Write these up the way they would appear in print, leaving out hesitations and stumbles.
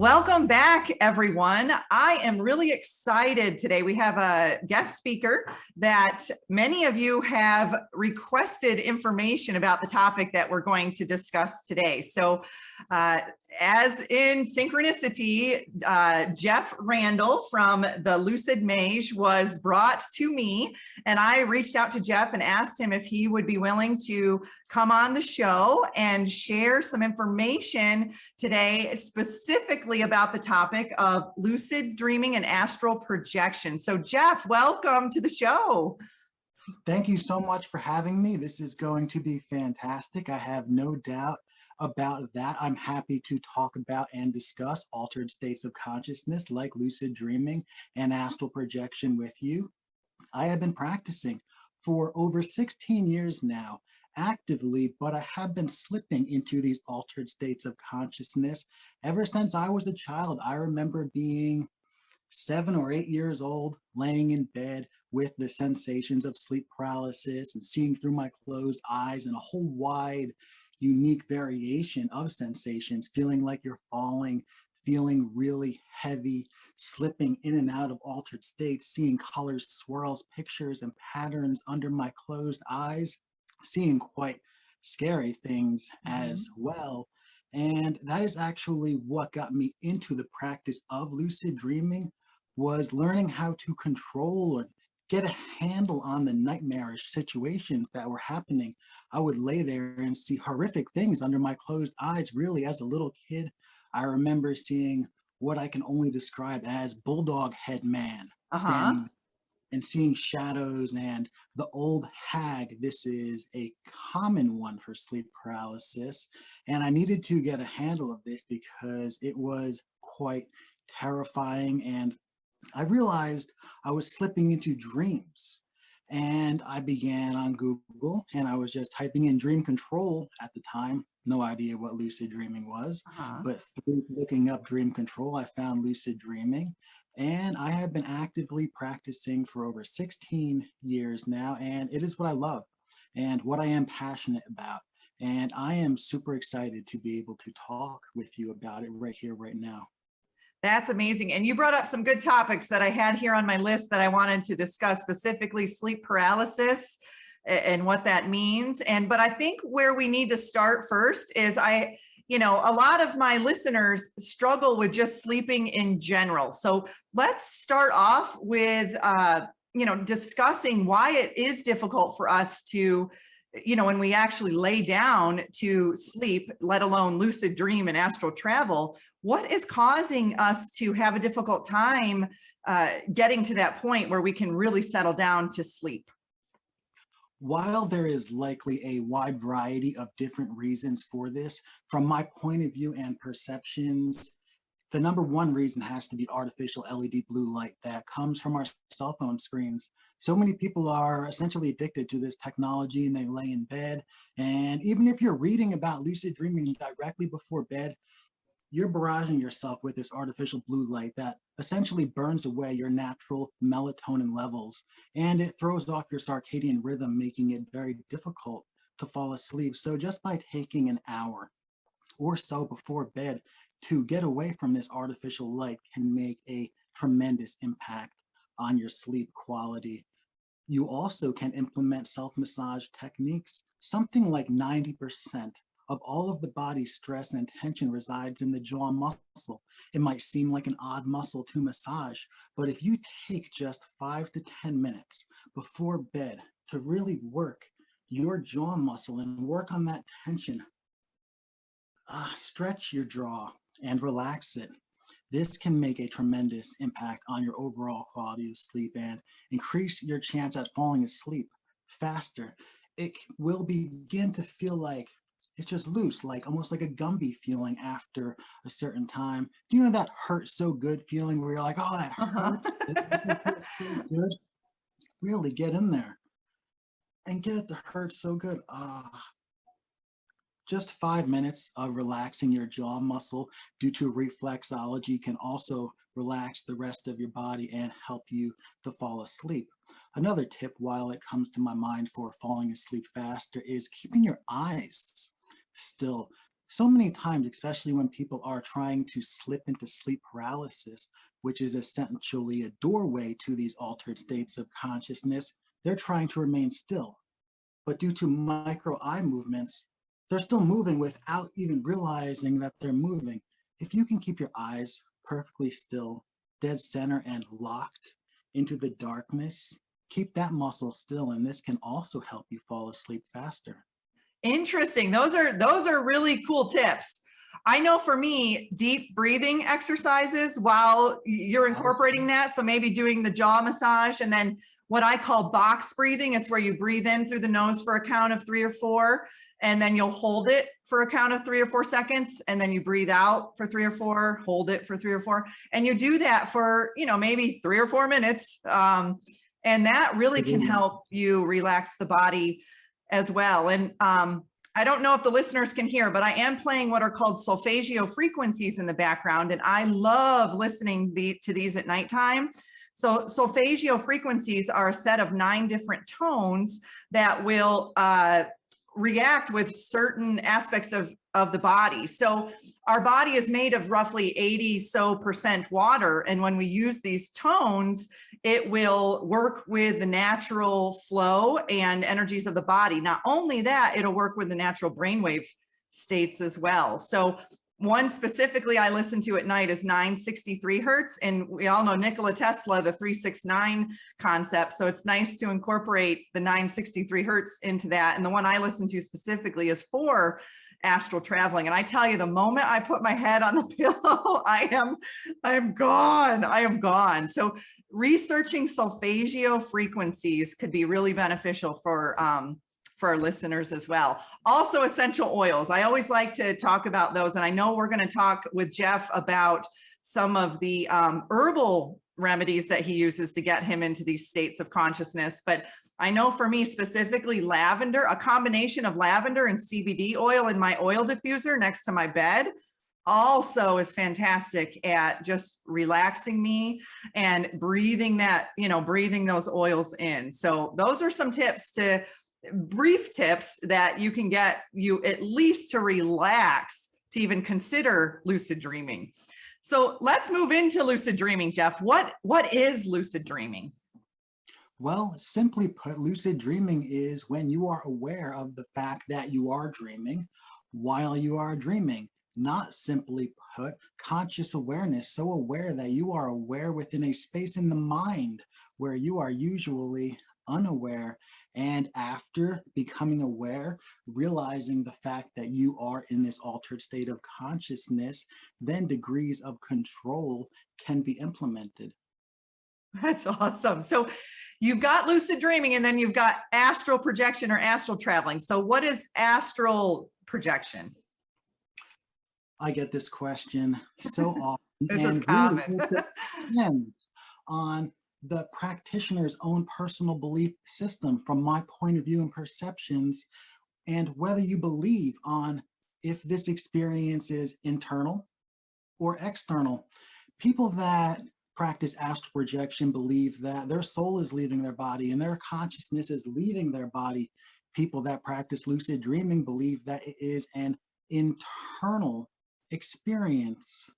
Welcome back, everyone. I am really excited today. We have a guest speaker that many of you have requested information about the topic that we're going to discuss today. So as in synchronicity, Jeff Randle from the Lucid Mage was brought to me, and I reached out to Jeff and asked him if he would be willing to come on the show and share some information today, specifically about the topic of lucid dreaming and astral projection. So Jeff, welcome to the show. Thank you so much for having me. This is going to be fantastic. I have no doubt about that. I'm happy to talk about and discuss altered states of consciousness like lucid dreaming and astral projection with you. I have been practicing for over 16 years now, actively, but I have been slipping into these altered states of consciousness ever since I was a child. I remember being 7 or 8 years old, laying in bed with the sensations of sleep paralysis and seeing through my closed eyes and a whole wide, unique variation of sensations, feeling like you're falling, feeling really heavy, slipping in and out of altered states, seeing colors, swirls, pictures, and patterns under my closed eyes, seeing quite scary things as well. And that is actually what got me into the practice of lucid dreaming, was learning how to control or get a handle on the nightmarish situations that were happening. I would lay there and see horrific things under my closed eyes. Really, as a little kid, I remember seeing what I can only describe as bulldog head man standing and seeing shadows and the old hag. This is a common one for sleep paralysis. And I needed to get a handle of this because it was quite terrifying. And I realized I was slipping into dreams. And I began on Google and I was just typing in dream control at the time. No idea what lucid dreaming was, but through looking up dream control, I found lucid dreaming. And I have been actively practicing for over 16 years now, and it is what I love and what I am passionate about. And I am super excited to be able to talk with you about it right here, right now. That's amazing. And you brought up some good topics that I had here on my list that I wanted to discuss, specifically sleep paralysis and what that means. But I think where we need to start first is a lot of my listeners struggle with just sleeping in general. So let's start off with, discussing why it is difficult for us to, when we actually lay down to sleep, let alone lucid dream and astral travel. What is causing us to have a difficult time getting to that point where we can really settle down to sleep? While there is likely a wide variety of different reasons for this, from my point of view and perceptions, the number one reason has to be artificial LED blue light that comes from our cell phone screens. So many people are essentially addicted to this technology and they lay in bed. And even if you're reading about lucid dreaming directly before bed, you're barraging yourself with this artificial blue light that essentially burns away your natural melatonin levels, and it throws off your circadian rhythm, making it very difficult to fall asleep. So just by taking an hour or so before bed to get away from this artificial light can make a tremendous impact on your sleep quality. You also can implement self-massage techniques. Something like 90% of all of the body's stress and tension resides in the jaw muscle. It might seem like an odd muscle to massage, but if you take just 5 to 10 minutes before bed to really work your jaw muscle and work on that tension, stretch your jaw and relax it. This can make a tremendous impact on your overall quality of sleep and increase your chance at falling asleep faster. It will begin to feel like it's just loose, like almost like a Gumby feeling after a certain time. Do you know that hurt so good feeling where you're like, oh, that hurts? So good. Really get in there and get it to hurt so good. Just 5 minutes of relaxing your jaw muscle due to reflexology can also relax the rest of your body and help you to fall asleep. Another tip, while it comes to my mind for falling asleep faster, is keeping your eyes still. So many times, especially when people are trying to slip into sleep paralysis, which is essentially a doorway to these altered states of consciousness, they're trying to remain still. But due to micro eye movements, they're still moving without even realizing that they're moving. If you can keep your eyes perfectly still, dead center, and locked into the darkness, keep that muscle still, and this can also help you fall asleep faster. Interesting. Those are really cool tips. I know for me, deep breathing exercises while you're incorporating that. So maybe doing the jaw massage and then what I call box breathing. It's where you breathe in through the nose for a count of 3 or 4, and then you'll hold it for a count of 3 or 4 seconds. And then you breathe out for 3 or 4, hold it for 3 or 4. And you do that for, maybe 3 or 4 minutes. And that really can help you relax the body as well. And I don't know if the listeners can hear, but I am playing what are called Solfegio Frequencies in the background, and I love listening to these at nighttime. So Solfegio Frequencies are a set of 9 different tones that will react with certain aspects of the body. So our body is made of roughly 80% water. And when we use these tones, it will work with the natural flow and energies of the body. Not only that, it'll work with the natural brainwave states as well. So one specifically I listen to at night is 963 hertz. And we all know Nikola Tesla, the 369 concept. So it's nice to incorporate the 963 hertz into that. And the one I listen to specifically is for astral traveling. And I tell you, the moment I put my head on the pillow, I am gone. So researching Solfegio frequencies could be really beneficial for our listeners as well. Also essential oils. I always like to talk about those. And I know we're going to talk with Jeff about some of the herbal remedies that he uses to get him into these states of consciousness. But I know for me specifically, lavender, a combination of lavender and CBD oil in my oil diffuser next to my bed also is fantastic at just relaxing me and breathing breathing those oils in. So those are some brief tips that you can get you at least to relax to even consider lucid dreaming. So let's move into lucid dreaming, Jeff. What is lucid dreaming? Well, simply put, lucid dreaming is when you are aware of the fact that you are dreaming while you are dreaming. Not simply put, conscious awareness, so aware that you are aware within a space in the mind where you are usually unaware. And after becoming aware, realizing the fact that you are in this altered state of consciousness, then degrees of control can be implemented. That's awesome. So you've got lucid dreaming and then you've got astral projection or astral traveling. So what is astral projection? I get this question so often. This is and common. really it depends on the practitioner's own personal belief system from my point of view and perceptions, and whether you believe on if this experience is internal or external. People that practice astral projection believe that their soul is leaving their body and their consciousness is leaving their body. People that practice lucid dreaming believe that it is an internal experience.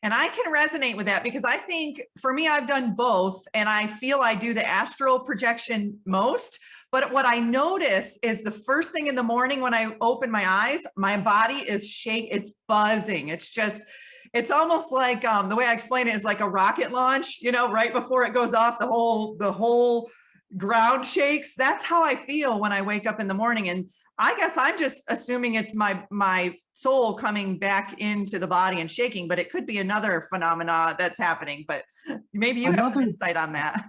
And I can resonate with that because I think for me, I've done both and I feel I do the astral projection most. But what I notice is the first thing in the morning when I open my eyes, my body is it's buzzing. It's almost like the way I explain it is like a rocket launch, right before it goes off, the whole ground shakes. That's how I feel when I wake up in the morning. And I guess I'm just assuming it's my soul coming back into the body and shaking, but it could be another phenomena that's happening. But maybe you have some insight on that.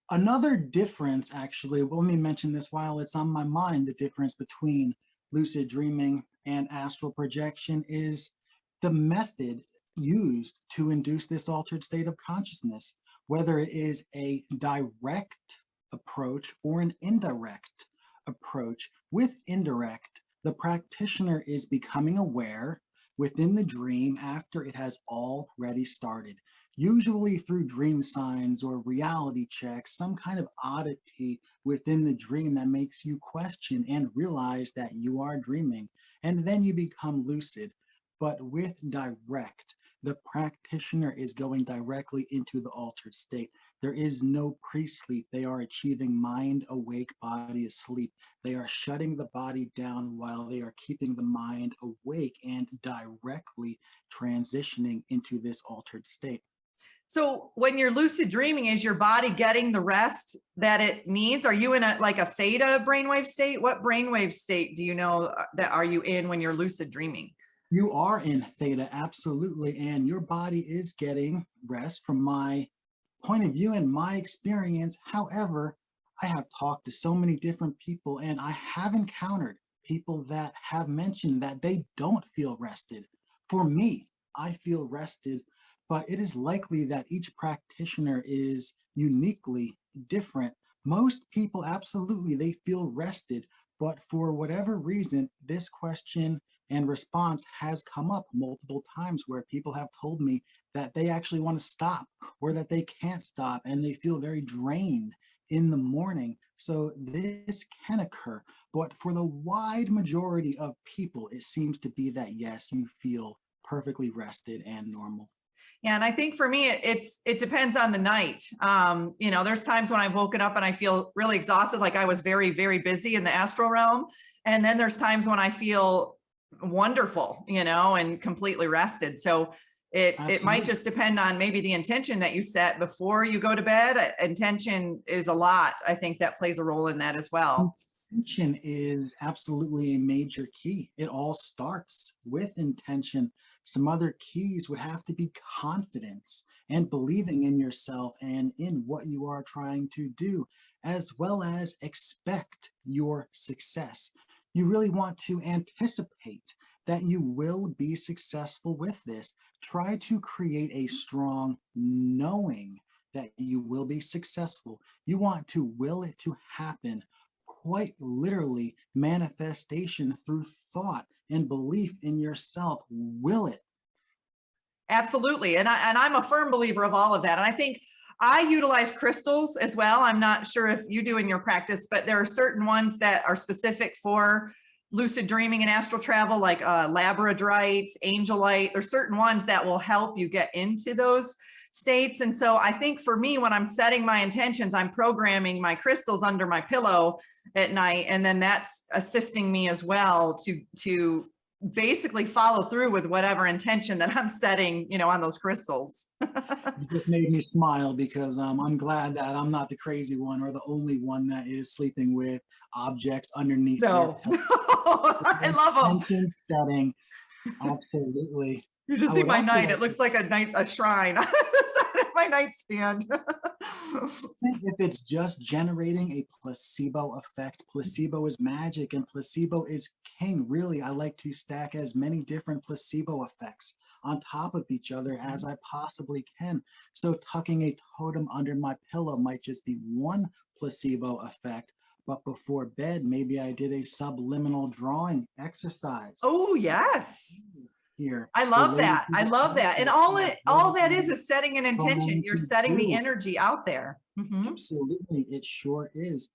Another difference, actually, well, let me mention this while it's on my mind, the difference between lucid dreaming and astral projection is the method used to induce this altered state of consciousness, whether it is a direct approach or an indirect approach. With indirect, the practitioner is becoming aware within the dream after it has already started, usually through dream signs or reality checks, some kind of oddity within the dream that makes you question and realize that you are dreaming. and then you become lucid. But with direct, the practitioner is going directly into the altered state. There is no pre-sleep. They are achieving mind awake, body asleep. They are shutting the body down while they are keeping the mind awake and directly transitioning into this altered state. So when you're lucid dreaming, is your body getting the rest that it needs? Are you in like a theta brainwave state? What brainwave state do you know that are you in when you're lucid dreaming? You are in theta, absolutely, and your body is getting rest from my point of view and my experience. However, I have talked to so many different people, and I have encountered people that have mentioned that they don't feel rested. For me, I feel rested, but it is likely that each practitioner is uniquely different. Most people, absolutely, they feel rested, but for whatever reason, this question and response has come up multiple times where people have told me that they actually want to stop or that they can't stop and they feel very drained in the morning. So this can occur, but for the wide majority of people, it seems to be that yes, you feel perfectly rested and normal. Yeah, and I think for me, it depends on the night. You know, there's times when I've woken up and I feel really exhausted, like I was very, very busy in the astral realm. And then there's times when I feel wonderful, you know, and completely rested. So it might just depend on maybe the intention that you set before you go to bed. Intention is a lot. I think that plays a role in that as well. Intention is absolutely a major key. It all starts with intention. Some other keys would have to be confidence and believing in yourself and in what you are trying to do, as well as expect your success. You really want to anticipate that you will be successful with this. Try to create a strong knowing that you will be successful. You want to will it to happen, quite literally manifestation through thought and belief in yourself. Will it? Absolutely. And I'm a firm believer of all of that. And I think I utilize crystals as well. I'm not sure if you do in your practice, but there are certain ones that are specific for lucid dreaming and astral travel, like labradorite, angelite. There's certain ones that will help you get into those states. And so I think for me, when I'm setting my intentions, I'm programming my crystals under my pillow at night. And then that's assisting me as well to basically follow through with whatever intention that I'm setting, you know, on those crystals. You just made me smile because I'm glad that I'm not the crazy one or the only one that is sleeping with objects underneath. No, I love them. Setting, absolutely. You just see my night. It looks like a shrine on the side of my nightstand. If it's just generating a placebo effect, placebo is magic and placebo is king. Really, I like to stack as many different placebo effects on top of each other as I possibly can. So tucking a totem under my pillow might just be one placebo effect, but before bed, maybe I did a subliminal drawing exercise. Oh, yes. Here. I love that. I love that. And all that is setting an intention. You're setting the energy out there. Mm-hmm. Absolutely. It sure is.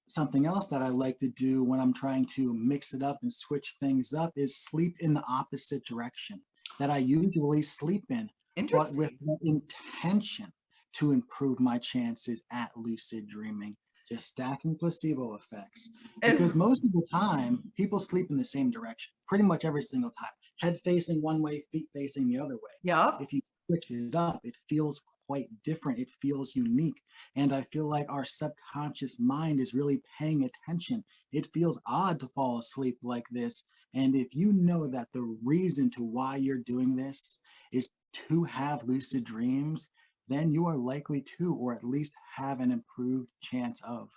Something else that I like to do when I'm trying to mix it up and switch things up is sleep in the opposite direction that I usually sleep in, but with the intention to improve my chances at lucid dreaming. Just stacking placebo effects. Because most of the time, people sleep in the same direction, pretty much every single time. Head facing one way, feet facing the other way. Yeah. If you switch it up, it feels quite different. It feels unique. And I feel like our subconscious mind is really paying attention. It feels odd to fall asleep like this. And if you know that the reason to why you're doing this is to have lucid dreams, then you are likely to, or at least have an improved chance of.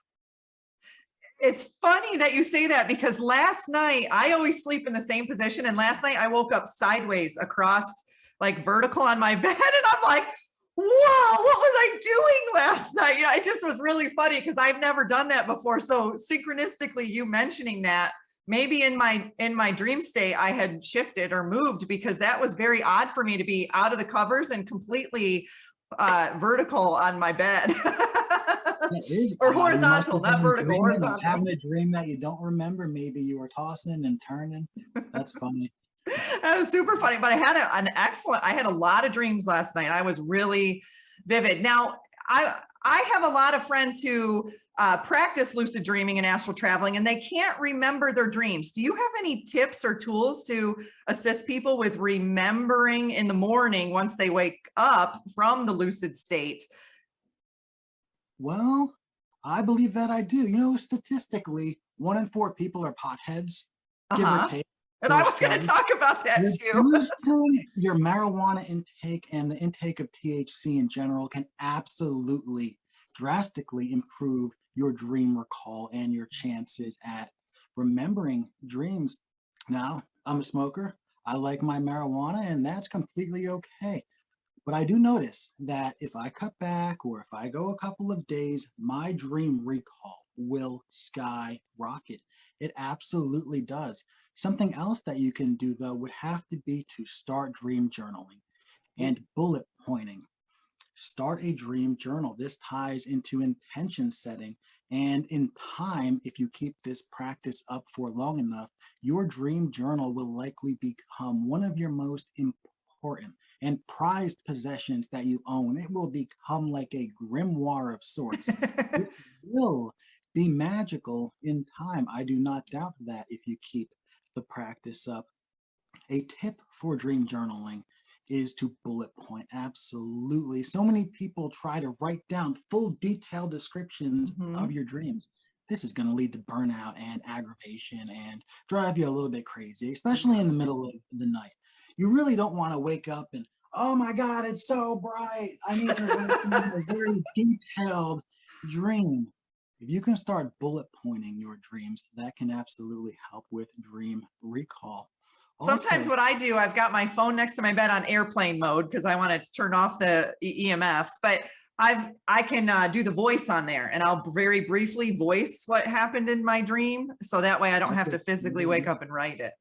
It's funny that you say that because last night I always sleep in the same position. And last night I woke up sideways across, like vertical on my bed. And I'm like, whoa, what was I doing last night? You know, it just was really funny because I've never done that before. So synchronistically, you mentioning that, maybe in my dream state, I had shifted or moved because that was very odd for me to be out of the covers and completely vertical on my bed. That is Or odd. You must horizontal, have not been vertical, dreaming or horizontal. having a dream that you don't remember. Maybe you were tossing and turning. That's funny. That was super funny, but I had I had a lot of dreams last night. I was really vivid. Now, I have a lot of friends who practice lucid dreaming and astral traveling, and they can't remember their dreams. Do you have any tips or tools to assist people with remembering in the morning once they wake up from the lucid state? Well, I believe that I do. You know, statistically, 1 in 4 people are potheads, give or Uh-huh. take. And I was going to talk about that too. Your marijuana intake and the intake of THC in general can absolutely drastically improve your dream recall and your chances at remembering dreams. Now, I'm a smoker. I like my marijuana, and that's completely okay. But I do notice that if I cut back or if I go a couple of days, my dream recall will skyrocket. It absolutely does. Something else that you can do, though, would have to be to start dream journaling and bullet pointing. Start a dream journal. This ties into intention setting. And in time, if you keep this practice up for long enough, your dream journal will likely become one of your most important and prized possessions that you own. It will become like a grimoire of sorts. It will be magical in time. I do not doubt that if you keep the practice up. A tip for dream journaling is to bullet point. Absolutely. So many people try to write down full detailed descriptions of your dreams. This is going to lead to burnout and aggravation and drive you a little bit crazy, especially in the middle of the night. You really don't want to wake up and, oh my God, it's so bright. I need to write down a very detailed dream. If you can start bullet pointing your dreams, that can absolutely help with dream recall. Sometimes Also, what I do, I've got my phone next to my bed on airplane mode because I want to turn off the EMFs, but I can do the voice on there, and I'll very briefly voice what happened in my dream. So that way I don't have to physically wake up and write it.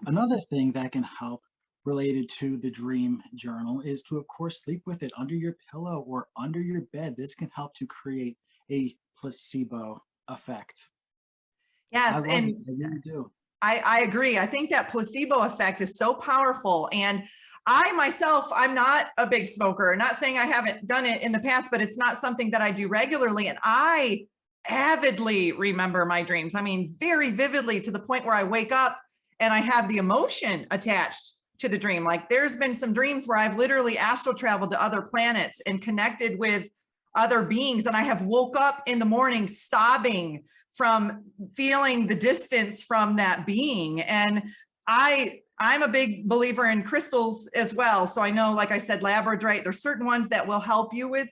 another thing that can help related to the dream journal is to, of course, sleep with it under your pillow or under your bed. This can help to create a placebo effect. I Yes, love it. and I really do. I agree. I think that placebo effect is so powerful. And I myself, I'm not a big smoker. Not saying I haven't done it in the past, but it's not something that I do regularly. And I avidly remember my dreams. I mean, very vividly, to the point where I wake up and I have the emotion attached to the dream. Like, there's been some dreams where I've literally astral traveled to other planets and connected with other beings. And I have woke up in the morning sobbing from feeling the distance from that being. And I'm a big believer in crystals as well. So I know, like I said, labradorite, there's certain ones that will help you with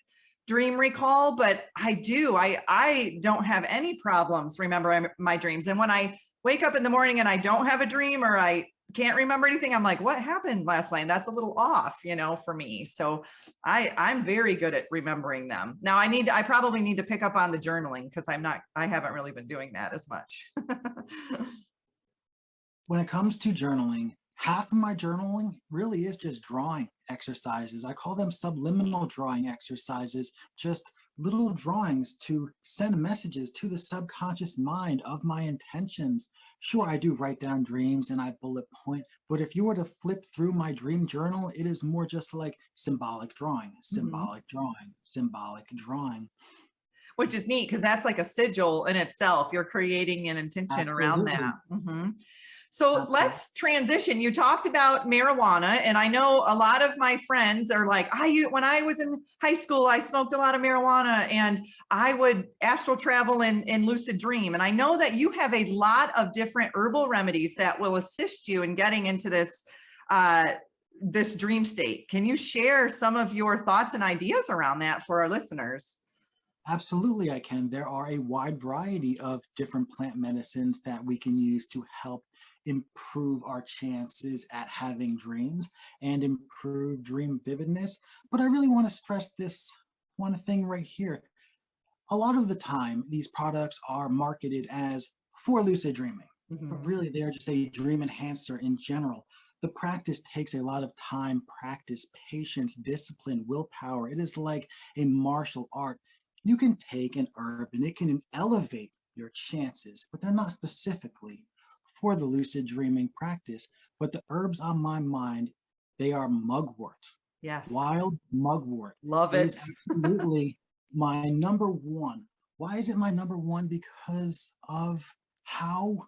dream recall, but I don't have any problems remembering my dreams. And when I wake up in the morning and I don't have a dream, or I can't remember anything, I'm like, what happened last night? That's a little off, for me. So I'm very good at remembering them. Now I probably need to pick up on the journaling, because I haven't really been doing that as much. When it comes to journaling, half of my journaling really is just drawing exercises. I call them subliminal drawing exercises, just little drawings to send messages to the subconscious mind of my intentions. Sure, I do write down dreams and I bullet point, but if you were to flip through my dream journal, it is more just like symbolic drawing, symbolic drawing, symbolic drawing. Which is neat, because that's like a sigil in itself. You're creating an intention around that. So let's transition. You talked about marijuana, and I know a lot of my friends are like, when I was in high school, I smoked a lot of marijuana, and I would astral travel and lucid dream. And I know that you have a lot of different herbal remedies that will assist you in getting into this dream state. Can you share some of your thoughts and ideas around that for our listeners? Absolutely, I can. There are a wide variety of different plant medicines that we can use to help improve our chances at having dreams and improve dream vividness. But I really want to stress this one thing right here. A lot of the time, these products are marketed as for lucid dreaming, but really they're just a dream enhancer in general. the practice takes a lot of time, practice, patience, discipline, willpower. It is like a martial art. You can take an herb and it can elevate your chances, but they're not specifically for the lucid dreaming practice. But the herbs on my mind, they are mugwort. Yes. Wild mugwort. Love It is it. absolutely my number one. Why is it my number one? Because of how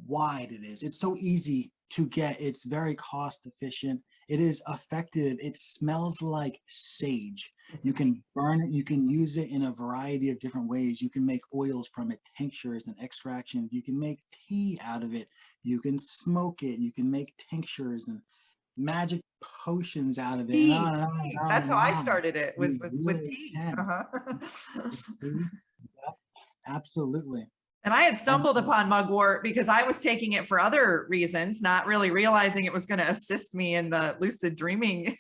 wide it is. It's so easy to get. It's very cost efficient. It is effective. It smells like sage. It's You amazing. can burn it. You can use it in a variety of different ways. You can make oils from it, tinctures and extractions. You can make tea out of it. You can smoke it. You can make tinctures and magic potions out of it. And Tea. on and on and Tea. on That's and how I on. started it, was You with really tea. can. Uh-huh. See? Yep, absolutely. And I had And stumbled upon mugwort because I was taking it for other reasons, not really realizing it was going to assist me in the lucid dreaming,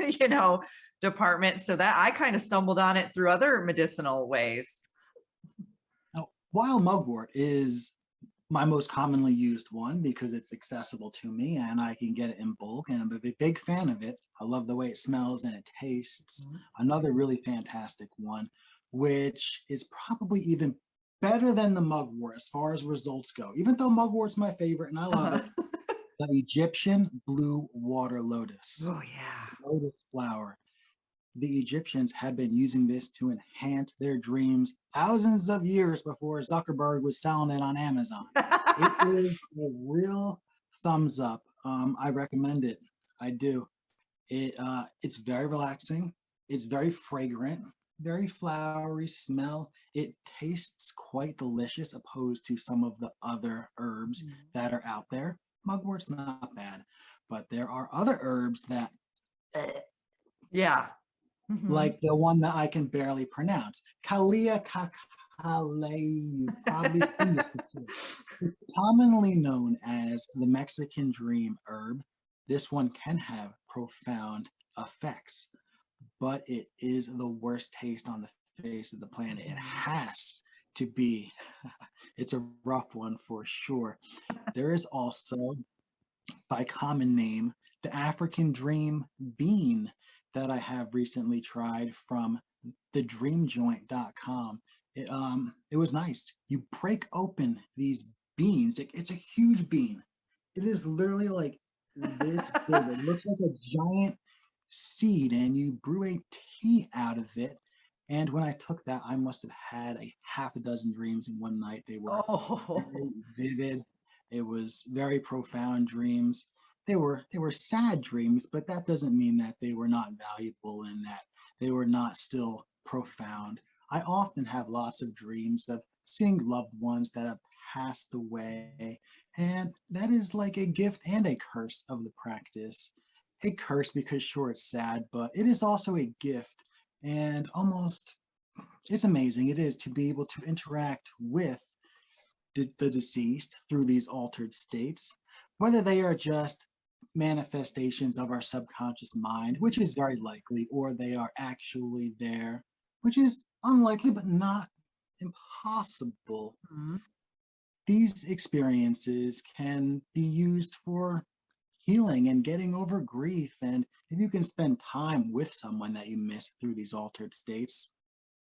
department. So that I kind of stumbled on it through other medicinal ways. now, wild mugwort is my most commonly used one because it's accessible to me and I can get it in bulk, and I'm a big fan of it. I love the way it smells and it tastes. Another really fantastic one, which is probably even better than the mugwort as far as results go, even though mugwort's my favorite and I love it. The Egyptian blue water lotus, Oh yeah. lotus flower. The Egyptians had been using this to enhance their dreams thousands of years before Zuckerberg was selling it on Amazon. It is a real thumbs up. I recommend it. I do. It's very relaxing. It's very fragrant, very flowery smell. It tastes quite delicious opposed to some of the other herbs that are out there. Mugwort's not bad, but there are other herbs that Yeah. Mhm. like the one that I can barely pronounce. Kalia kakale, you've probably seen it before. It's commonly known as the Mexican dream herb. This one can have profound effects, but it is the worst taste on the face of the planet. It has to be. It's a rough one for sure. There is also, by common name, the African dream bean that I have recently tried from thedreamjoint.com. It was nice. You break open these beans. It's a huge bean. It is literally like this big. It looks like a giant seed, and you brew a tea out of it. And when I took that, I must have had a half a dozen dreams in one night. They were Oh. very vivid. It was very profound dreams. They were sad dreams, but that doesn't mean that they were not valuable and that they were not still profound. I often have lots of dreams of seeing loved ones that have passed away, and that is like a gift and a curse of the practice. A curse because sure it's sad, but it is also a gift, and almost it's amazing it is to be able to interact with the deceased through these altered states, whether they are just manifestations of our subconscious mind, which is very likely, or they are actually there, which is unlikely but not impossible. Mhm. These experiences can be used for healing and getting over grief. And if you can spend time with someone that you miss through these altered states,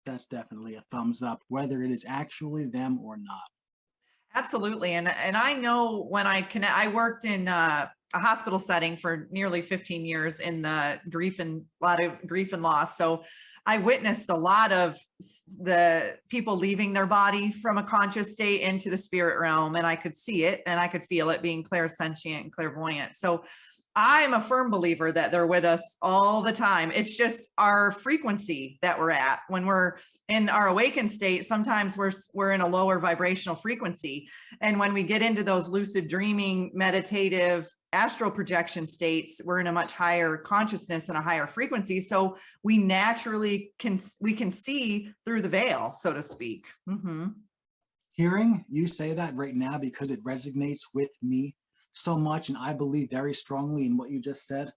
that's definitely a thumbs up, whether it is actually them or not. Absolutely. And I know when I worked in a hospital setting for nearly 15 years in the lot of grief and loss. So I witnessed a lot of the people leaving their body from a conscious state into the spirit realm. And I could see it and I could feel it, being clairsentient and clairvoyant. So I'm a firm believer that they're with us all the time. It's just our frequency that we're at. When we're in our awakened state, sometimes we're in a lower vibrational frequency. And when we get into those lucid dreaming, meditative, astral projection states, we're in a much higher consciousness and a higher frequency. So we naturally can see through the veil, so to speak. Hearing you say that right now, because it resonates with me so much, and I believe very strongly in what you just said,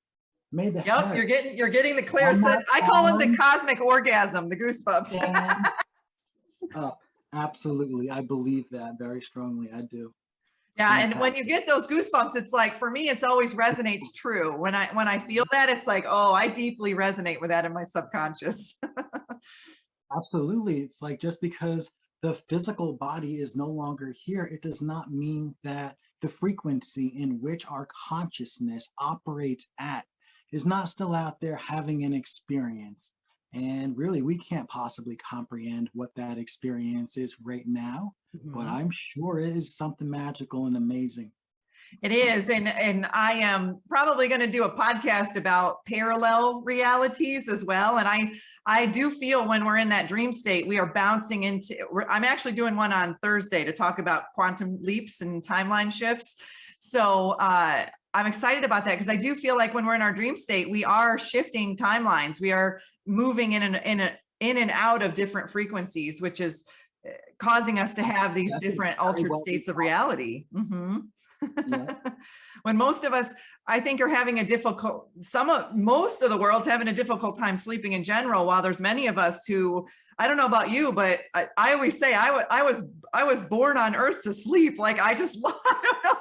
made the Yep, hair you're getting the clear on my set. I call them the arm cosmic orgasm, the goosebumps. stand up. Absolutely. I believe that very strongly. I do. Yeah, and when you get those goosebumps, it's like, for me, it's always resonates true. When I feel that, it's like, oh, I deeply resonate with that in my subconscious. Absolutely. It's like just because the physical body is no longer here, it does not mean that the frequency in which our consciousness operates at is not still out there having an experience. And really, we can't possibly comprehend what that experience is right now, but Mhm. I'm sure it is something magical and amazing. It is, and I am probably going to do a podcast about parallel realities as well. And I do feel when we're in that dream state, we are bouncing into. I'm actually doing one on Thursday to talk about quantum leaps and timeline shifts. So I'm excited about that because I do feel like when we're in our dream state, we are shifting timelines. We are moving in and out of different frequencies, which is causing us to have these That's different very altered well states of described. reality. Yeah. When most of us, I think, are having a difficult, most of the world's having a difficult time sleeping in general, while there's many of us who, I don't know about you, but I always say I was born on earth to sleep. Like I just love, I don't know,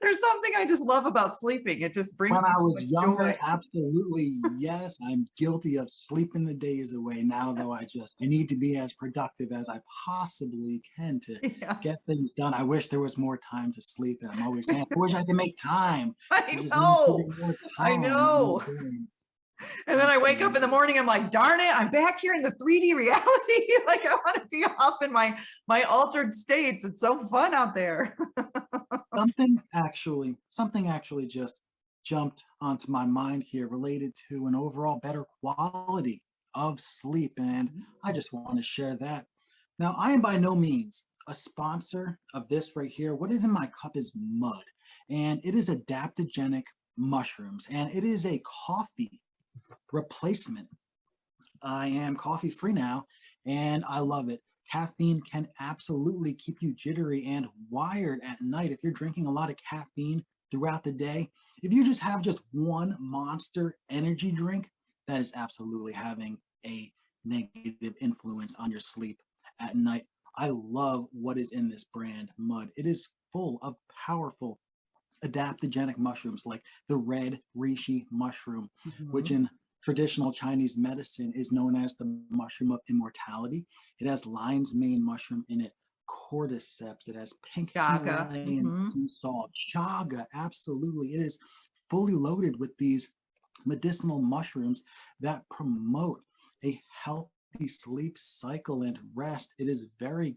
there's something I just love about sleeping. It just brings When me I so was much younger, joy. absolutely yes. I'm guilty of sleeping the days away. Now, though, I need to be as productive as I possibly can to Yeah, get things done. I wish there was more time to sleep, and I'm always saying, I wish I could make time. There I just needs to be know. more I time in the know. day. And then I wake up in the Absolutely. morning, I'm like, darn it, I'm back here in the 3D reality. Like I want to be off in my altered states. It's so fun out there. Something actually just jumped onto my mind here related to an overall better quality of sleep, and I just want to share that. Now, I am by no means a sponsor of this right here. What is in my cup is mud, and it is adaptogenic mushrooms, and it is a coffee replacement. I am coffee free now, and I love it. Caffeine can absolutely keep you jittery and wired at night if you're drinking a lot of caffeine throughout the day. If you just have just one monster energy drink, that is absolutely having a negative influence on your sleep at night. I love what is in this brand, Mud. It is full of powerful adaptogenic mushrooms like the red reishi mushroom, which Mhm. in traditional Chinese medicine is known as the mushroom of immortality. It has lion's mane mushroom in it, cordyceps, it has pink Shaka. Himalayan Mhm. sea salt, chaga, absolutely. It is fully loaded with these medicinal mushrooms that promote a healthy sleep cycle and rest. It is very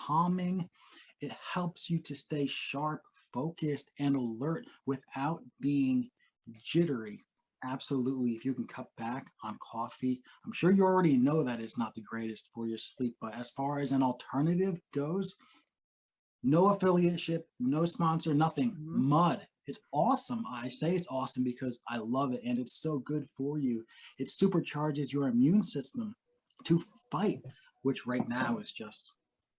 calming. It helps you to stay sharp, focused, and alert without being jittery. Absolutely. If you can cut back on coffee, I'm sure you already know that it's not the greatest for your sleep, but as far as an alternative goes, no affiliateship, no sponsor, nothing. Mhm. Mud. It's awesome. I say it's awesome because I love it and it's so good for you. It supercharges your immune system to fight, which right now is just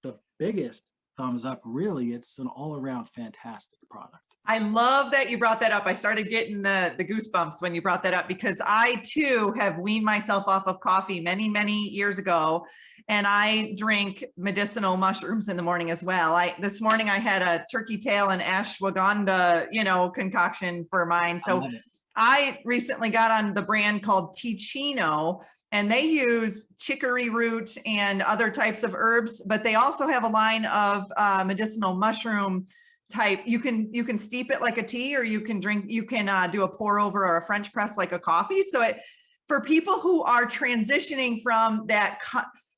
the biggest thumbs up. Really, it's an all around fantastic product. I love that you brought that up. I started getting the goosebumps when you brought that up because I too have weaned myself off of coffee many, many years ago. And I drink medicinal mushrooms in the morning as well. This morning I had a turkey tail and ashwagandha, concoction for mine. I So love it. I recently got on the brand called Ticino, and they use chicory root and other types of herbs, but they also have a line of medicinal mushroom type. You can steep it like a tea, or you can do a pour over or a French press like a coffee. So for people who are transitioning from that,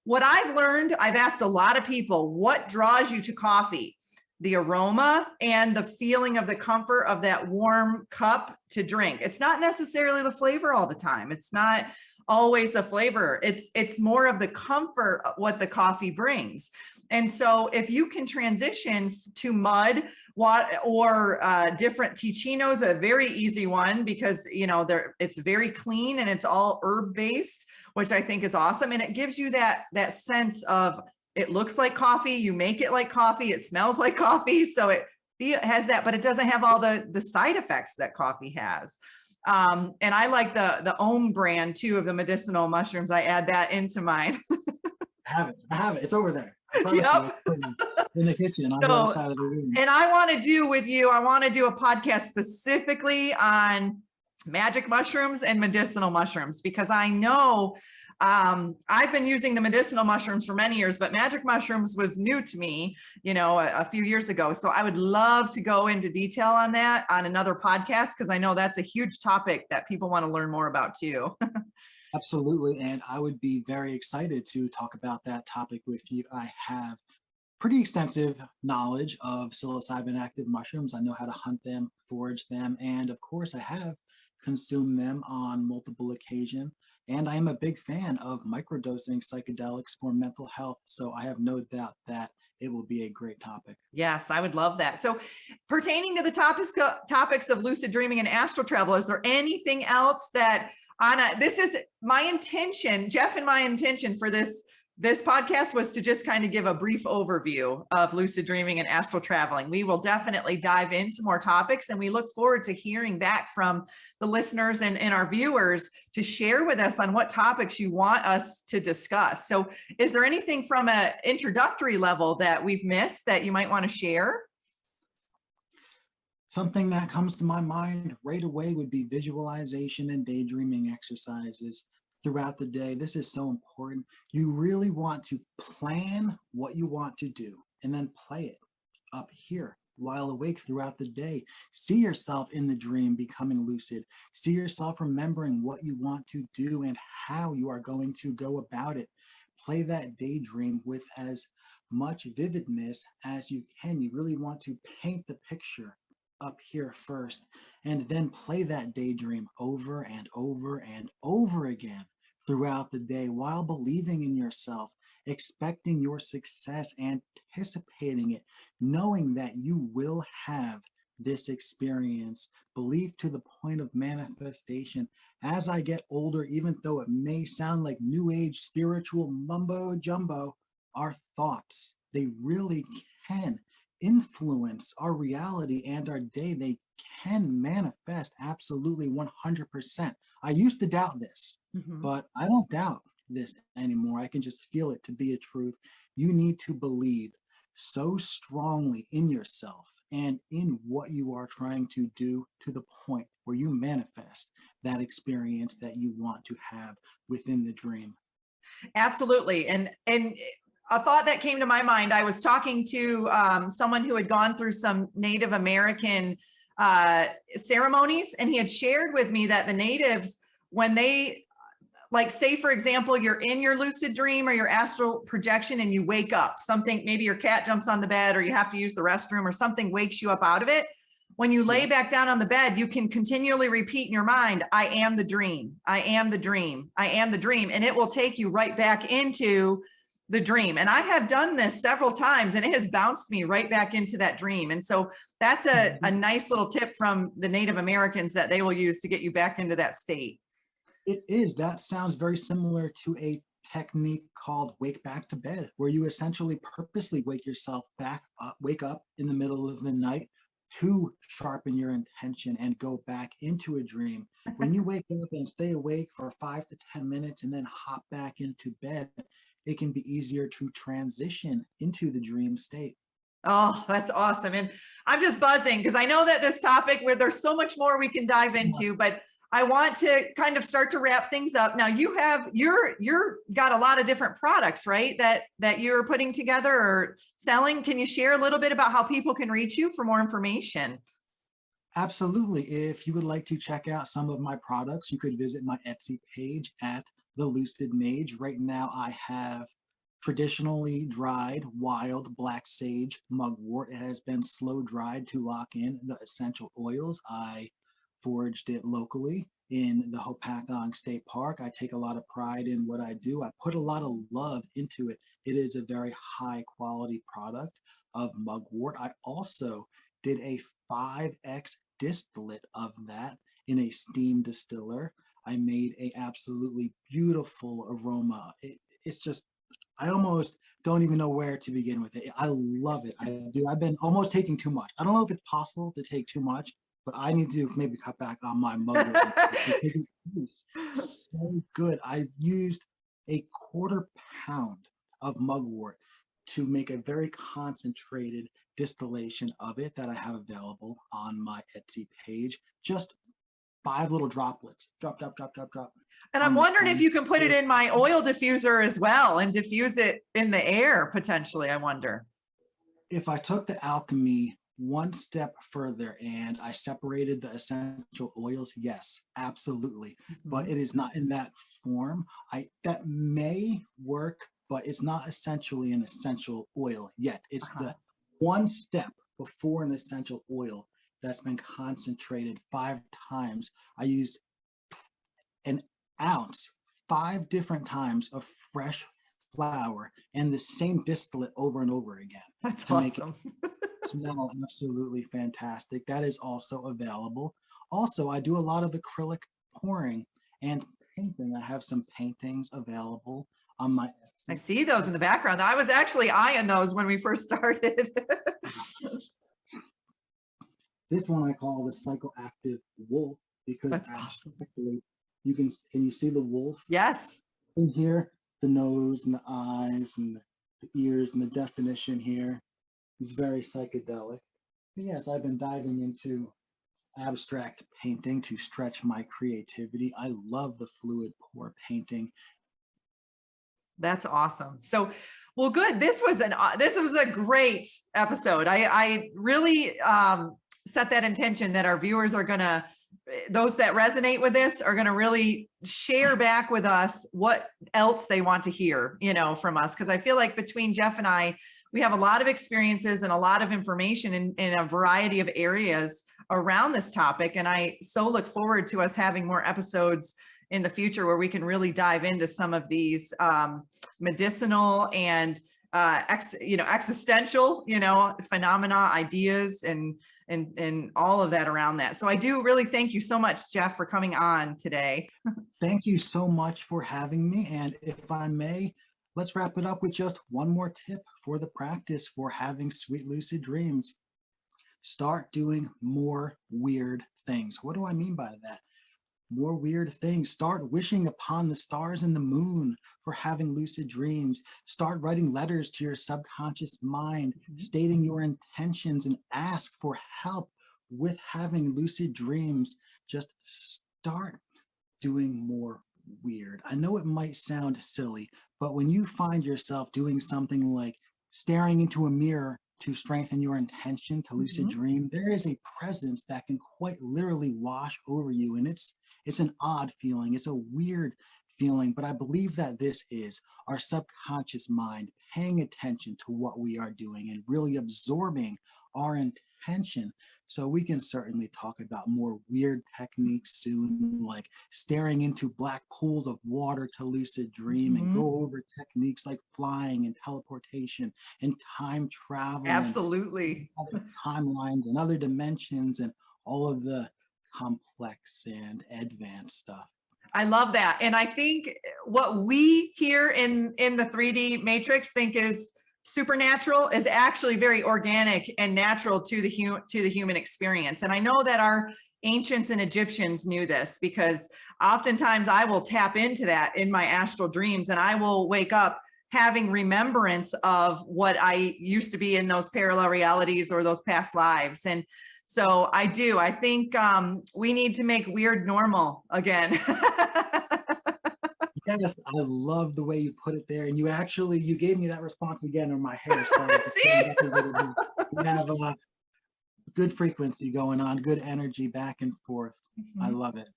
what I've learned, I've asked a lot of people, what draws you to coffee? The aroma and the feeling of the comfort of that warm cup to drink. It's not necessarily the flavor all the time. It's not always the flavor. It's more of the comfort of what the coffee brings. And so if you can transition to mud or different Ticino's, a very easy one because it's very clean and it's all herb based, which I think is awesome. And it gives you that sense of, it looks like coffee, you make it like coffee, it smells like coffee. So it has that, but it doesn't have all the side effects that coffee has. And I like the Om brand too of the medicinal mushrooms. I add that into mine. I have it. It's over there. I promise you. Yep. It's over there. in the kitchen on the So, other side of the room. and I want to do with you, I want to do a podcast specifically on magic mushrooms and medicinal mushrooms, because I know I've been using the medicinal mushrooms for many years, but magic mushrooms was new to me, you know, a few years ago. So I would love to go into detail on that on another podcast, because I know that's a huge topic that people want to learn more about too. Absolutely, and I would be very excited to talk about that topic with you. I have pretty extensive knowledge of psilocybin active mushrooms. I know how to hunt them, forage them, and of course I have consumed them on multiple occasions. And I am a big fan of microdosing psychedelics for mental health, so I have no doubt that it will be a great topic. Yes, I would love that. So pertaining to the topics of lucid dreaming and astral travel, is there anything else that this is my intention, Jeff, and my intention for this podcast was to just kind of give a brief overview of lucid dreaming and astral traveling. We will definitely dive into more topics, and we look forward to hearing back from the listeners and our viewers to share with us on what topics you want us to discuss. So is there anything from an introductory level that we've missed that you might want to share? Something that comes to my mind right away would be visualization and daydreaming exercises throughout the day. This is so important. You really want to plan what you want to do and then play it up here while awake throughout the day. See yourself in the dream becoming lucid. See yourself remembering what you want to do and how you are going to go about it. Play that daydream with as much vividness as you can. You really want to paint the picture up here first, and then play that daydream over and over and over again throughout the day while believing in yourself, expecting your success, anticipating it, knowing that you will have this experience. Belief to the point of manifestation. As I get older, even though it may sound like new age spiritual mumbo jumbo, our thoughts, they really can influence our reality and our day. They can manifest absolutely 100%. I used to doubt this, but I don't doubt this anymore. I can just feel it to be a truth. You need to believe so strongly in yourself and in what you are trying to do to the point where you manifest that experience that you want to have within the dream. Absolutely. And a thought that came to my mind, I was talking to someone who had gone through some Native American ceremonies, and he had shared with me that the natives, when they, like, say, for example, you're in your lucid dream or your astral projection and you wake up, something, maybe your cat jumps on the bed or you have to use the restroom or something wakes you up out of it. When you lay back down on the bed, you can continually repeat in your mind, I am the dream, I am the dream, I am the dream. And it will take you right back into the dream. And I have done this several times, and it has bounced me right back into that dream. And so that's a nice little tip from the Native Americans that they will use to get you back into that state. It is. That sounds very similar to a technique called wake back to bed, where you essentially purposely wake yourself back up, wake up in the middle of the night to sharpen your intention and go back into a dream. When you wake up and stay awake for 5 to 10 minutes and then hop back into bed, it can be easier to transition into the dream state. Oh, that's awesome. And I'm just buzzing because I know that this topic, where there's so much more we can dive into, but I want to kind of start to wrap things up. Now you're got a lot of different products, right? That you're putting together or selling. Can you share a little bit about how people can reach you for more information? Absolutely. If you would like to check out some of my products, you could visit my Etsy page at the Lucid Mage. Right now I have traditionally dried wild black sage mugwort. It has been slow dried to lock in the essential oils. I foraged it locally in the Hopatcong State Park. I take a lot of pride in what I do. I put a lot of love into it. It is a very high quality product of mugwort. I also did a 5x distillate of that in a steam distiller. I made a absolutely beautiful aroma. It's just, I almost don't even know where to begin with it. I love it. I do. I've been almost taking too much. I don't know if it's possible to take too much, but I need to maybe cut back on my mugwort. So good. I used a 1/4 pound of mugwort to make a very concentrated distillation of it that I have available on my Etsy page. Just 5 little droplets, drop, drop, drop, drop, drop. And I'm wondering if you can put it in my oil diffuser as well and diffuse it in the air potentially, I wonder. If I took the alchemy one step further and I separated the essential oils, yes, absolutely. But it is not in that form. That may work, but it's not essentially an essential oil yet. It's the one step before an essential oil that's been concentrated 5 times. I used an ounce 5 different times of fresh flour and the same distillate over and over again. That's to awesome. Make it smell absolutely fantastic. That is also available. Also, I do a lot of acrylic pouring and painting. I have some paintings available on my Etsy. I see those in the background. I was actually eyeing those when we first started. This one I call the psychoactive wolf because That's awesome. abstractly can you see the wolf? Yes. In here, the nose and the eyes and the ears and the definition here is very psychedelic. But yes, I've been diving into abstract painting to stretch my creativity. I love the fluid pour painting. That's awesome. So, well, good. This was a great episode. I really set that intention that our viewers are going to, those that resonate with this are going to really share back with us what else they want to hear, from us. Because I feel like between Jeff and I, we have a lot of experiences and a lot of information in a variety of areas around this topic. And I so look forward to us having more episodes in the future where we can really dive into some of these medicinal and existential, phenomena, ideas, and all of that around that. So I do really thank you so much, Jeff, for coming on today. Thank you so much for having me. And if I may, let's wrap it up with just one more tip for the practice for having sweet lucid dreams. Start doing more weird things. What do I mean by that? More weird things. Start wishing upon the stars and the moon for having lucid dreams. Start writing letters to your subconscious mind, stating your intentions, and ask for help with having lucid dreams. Just start doing more weird. I know it might sound silly, but when you find yourself doing something like staring into a mirror to strengthen your intention to lucid dream, there is a presence that can quite literally wash over you. And it's an odd feeling. It's a weird feeling, but I believe that this is our subconscious mind paying attention to what we are doing and really absorbing our intention. So we can certainly talk about more weird techniques soon, like staring into black pools of water to lucid dream, and go over techniques like flying and teleportation and time travel. Absolutely. And other timelines and other dimensions and all of the complex and advanced stuff. I love that. And I think what we here in the 3D matrix think is supernatural is actually very organic and natural to the human experience. And I know that our ancients and Egyptians knew this, because oftentimes I will tap into that in my astral dreams, and I will wake up having remembrance of what I used to be in those parallel realities or those past lives. And so I think we need to make weird normal again. Yes, I love the way you put it there. And you gave me that response again, or my hair started to stand up a little bit. We have a good frequency going on, good energy back and forth. I love it.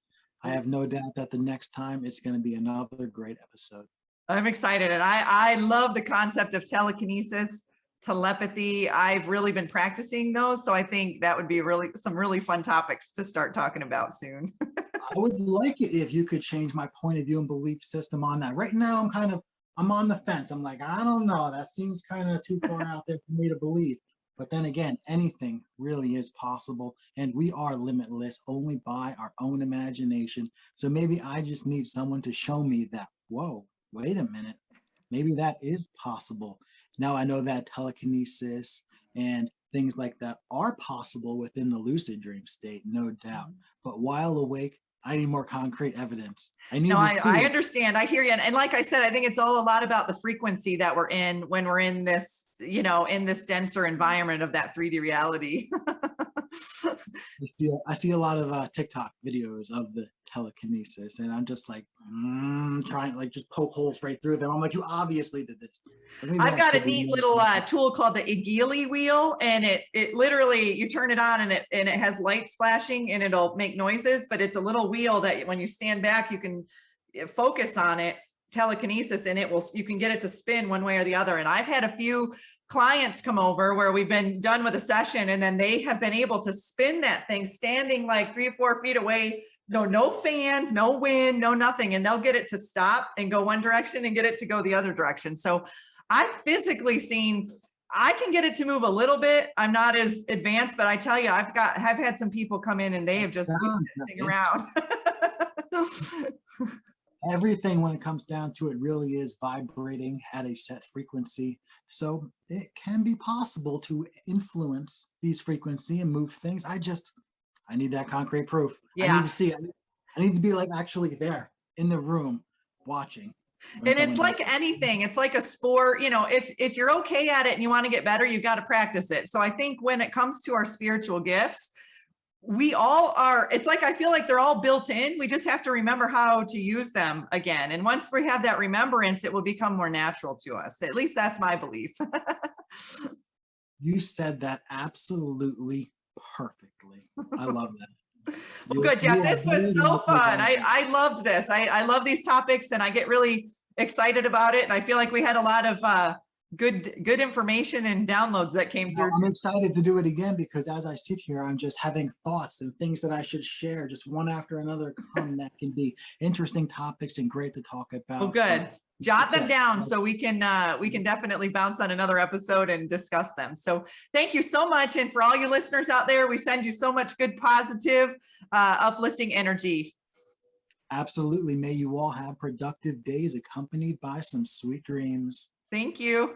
I have no doubt that the next time it's going to be another great episode. I'm excited. And I love the concept of telekinesis, telepathy. I've really been practicing those. So I think that would be some really fun topics to start talking about soon. I would like it if you could change my point of view and belief system on that. Right now, I'm on the fence. I'm like, I don't know. That seems kind of too far out there for me to believe. But then again, anything really is possible, and we are limitless only by our own imagination. So maybe I just need someone to show me that, whoa, wait a minute, maybe that is possible. Now I know that telekinesis and things like that are possible within the lucid dream state, no doubt. But while awake, I need more concrete evidence. I need No, to I see it. understand. I hear you. And like I said, I think it's all a lot about the frequency that we're in when we're in this, you know, in this denser environment of that 3D reality. I see a lot of TikTok videos of the telekinesis, and I'm just like trying like just poke holes right through them. I'm like, you obviously did this. But maybe I've I got a should be neat more little confident. tool called the Aegili Wheel, and it literally, you turn it on and it has lights flashing and it'll make noises, but it's a little wheel that when you stand back, you can focus on it, telekinesis, and you can get it to spin one way or the other. And I've had a few clients come over where we've been done with a session, and then they have been able to spin that thing standing like 3 or 4 feet away. No fans, no wind, no nothing. And they'll get it to stop and go one direction and get it to go the other direction. So I've physically seen, I can get it to move a little bit. I'm not as advanced, but I tell you, I've had some people come in and they have just moved that thing around. Everything, when it comes down to it, really is vibrating at a set frequency. So it can be possible to influence these frequency and move things. I need that concrete proof. I need Yeah. to see it. I need to be like actually there in the room watching. And it's like anything, it's like a sport, you know, if you're okay at it and you want to get better, you've got to practice it. So I think when it comes to our spiritual gifts, we all are, it's like, I feel like they're all built in. We just have to remember how to use them again. And once we have that remembrance, it will become more natural to us. At least that's my belief. You said that absolutely perfectly. I love that. Well, good, Jeff. This was so fun. I loved this. I love these topics and I get really excited about it. And I feel like we had a lot of good information and downloads that came through. I'm excited to do it again because as I sit here, I'm just having thoughts and things that I should share, just one after another come that can be interesting topics and great to talk about. Oh, good. Jot them down so we can definitely bounce on another episode and discuss them. So thank you so much. And for all your listeners out there, we send you so much good, positive, uplifting energy. Absolutely. May you all have productive days accompanied by some sweet dreams. Thank you.